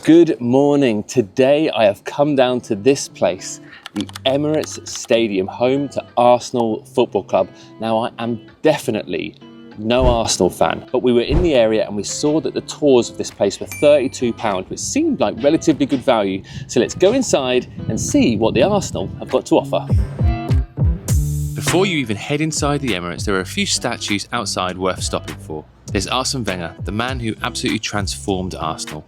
Good morning. Today I have come down to this place, the Emirates Stadium, home to Arsenal Football Club. Now I am definitely no Arsenal fan, but we were in the area and we saw that the tours of this place were £32, which seemed like relatively good value. So let's go inside and see what the Arsenal have got to offer. Before you even head inside the Emirates, there are a few statues outside worth stopping for. There's Arsene Wenger, the man who absolutely transformed Arsenal.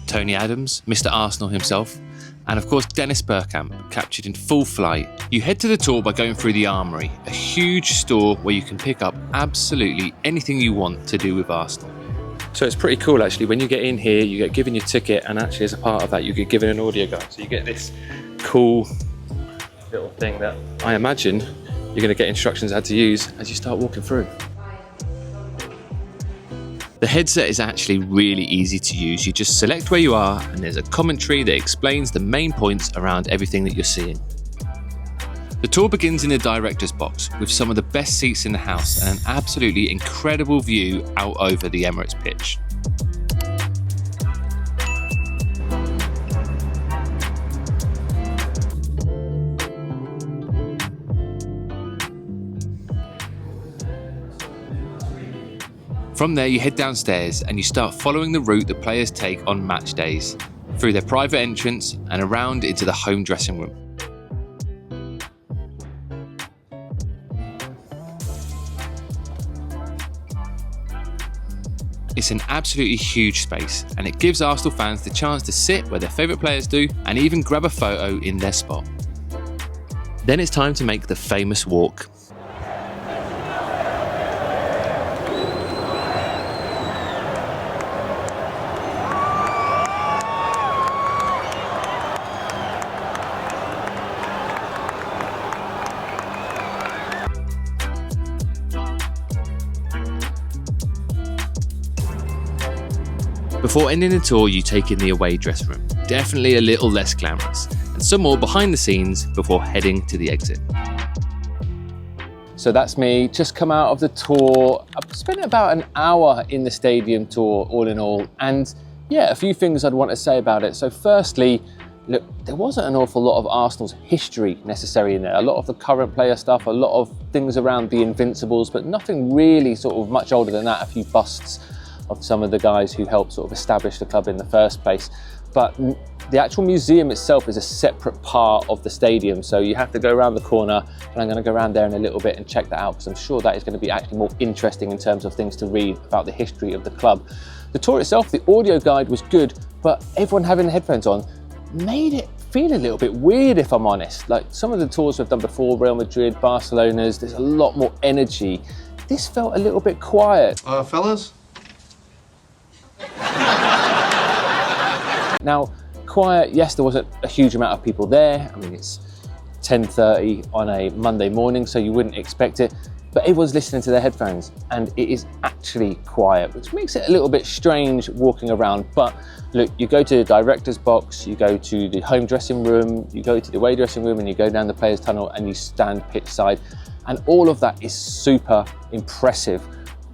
Tony Adams, Mr. Arsenal himself, and of course Dennis Bergkamp, captured in full flight. You head to the tour by going through the Armoury, a huge store where you can pick up absolutely anything you want to do with Arsenal. So it's pretty cool actually, when you get in here you get given your ticket, and actually as a part of that you get given an audio guide. So you get this cool little thing that I imagine you're going to get instructions how to use as you start walking through. The headset is actually really easy to use. You just select where you are and there's a commentary that explains the main points around everything that you're seeing. The tour begins in the director's box with some of the best seats in the house and an absolutely incredible view out over the Emirates pitch. From there you head downstairs and you start following the route the players take on match days, through their private entrance and around into the home dressing room. It's an absolutely huge space and it gives Arsenal fans the chance to sit where their favourite players do and even grab a photo in their spot. Then it's time to make the famous walk. Before ending the tour, you take in the away dressing room, definitely a little less glamorous, and some more behind the scenes before heading to the exit. So that's me, just come out of the tour. I've spent about an hour in the stadium tour all in all, and yeah, a few things I'd want to say about it. So firstly, look, there wasn't an awful lot of Arsenal's history necessary in there. A lot of the current player stuff, a lot of things around the Invincibles, but nothing really sort of much older than that, a few busts of some of the guys who helped sort of establish the club in the first place. But the actual museum itself is a separate part of the stadium, so you have to go around the corner, and I'm going to go around there in a little bit and check that out, because I'm sure that is going to be actually more interesting in terms of things to read about the history of the club. The tour itself, the audio guide was good, but everyone having the headphones on made it feel a little bit weird, if I'm honest. Like some of the tours we've done before, Real Madrid, Barcelona's, there's a lot more energy. This felt a little bit quiet. Fellas? Now, quiet, yes, there wasn't a huge amount of people there. I mean, it's 10:30 on a Monday morning, so you wouldn't expect it, but everyone's listening to their headphones and it is actually quiet, which makes it a little bit strange walking around. But look, you go to the director's box, you go to the home dressing room, you go to the away dressing room, and you go down the players' tunnel and you stand pitchside, and all of that is super impressive.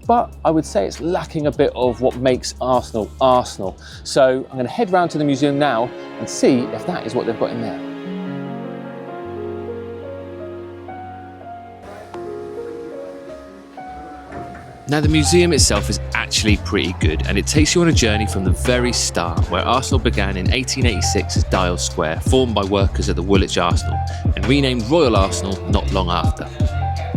But I would say it's lacking a bit of what makes Arsenal Arsenal. So I'm going to head round to the museum now and see if that is what they've got in there. Now, the museum itself is actually pretty good, and it takes you on a journey from the very start, where Arsenal began in 1886 as Dial Square, formed by workers at the Woolwich Arsenal, and renamed Royal Arsenal not long after.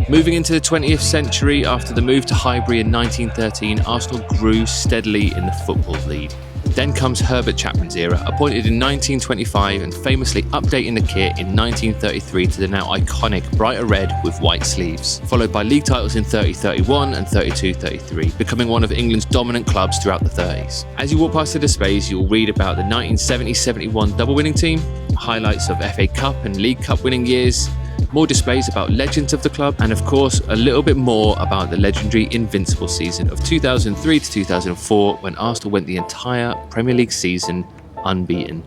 Moving into the 20th century, after the move to Highbury in 1913, Arsenal grew steadily in the Football League. Then comes Herbert Chapman's era, appointed in 1925 and famously updating the kit in 1933 to the now iconic brighter red with white sleeves, followed by league titles in 30-31 and 32-33, becoming one of England's dominant clubs throughout the 30s. As you walk past the displays, you'll read about the 1970-71 double winning team, highlights of FA Cup and League Cup winning years, more displays about legends of the club, and of course a little bit more about the legendary Invincibles season of 2003 to 2004, when Arsenal went the entire Premier League season unbeaten,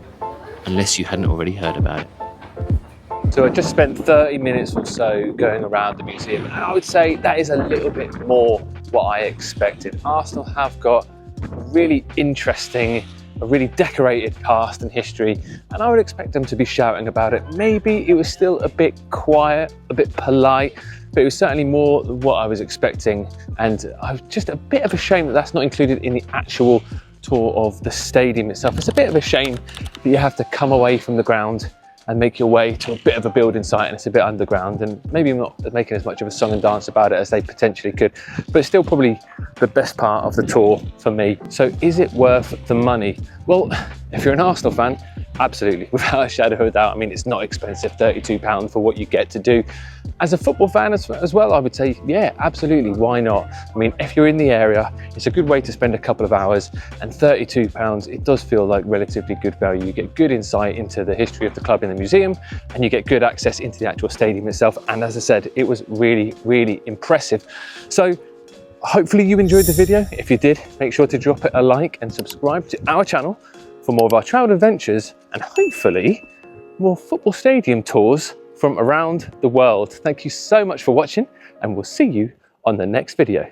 unless you hadn't already heard about it. So I just spent 30 minutes or so going around the museum, and I would say that is a little bit more what I expected. Arsenal have got a really interesting a really decorated past and history, and I would expect them to be shouting about it. Maybe it was still a bit quiet, a bit polite, but it was certainly more than what I was expecting, and I was just a bit of a shame that that's not included in the actual tour of the stadium itself. It's a bit of a shame that you have to come away from the ground and make your way to a bit of a building site, and it's a bit underground, and maybe not making as much of a song and dance about it as they potentially could, but it's still probably the best part of the tour for me. So is it worth the money? Well, if you're an Arsenal fan, absolutely, without a shadow of a doubt. I mean, it's not expensive, £32 for what you get to do. As a football fan as well, I would say, yeah, absolutely, why not? I mean, if you're in the area, it's a good way to spend a couple of hours, and £32, it does feel like relatively good value. You get good insight into the history of the club in the museum, and you get good access into the actual stadium itself. And as I said, it was really, really impressive. So hopefully you enjoyed the video. If you did, make sure to drop it a like and subscribe to our channel for more of our travel adventures, and hopefully more football stadium tours from around the world. Thank you so much for watching, and we'll see you on the next video.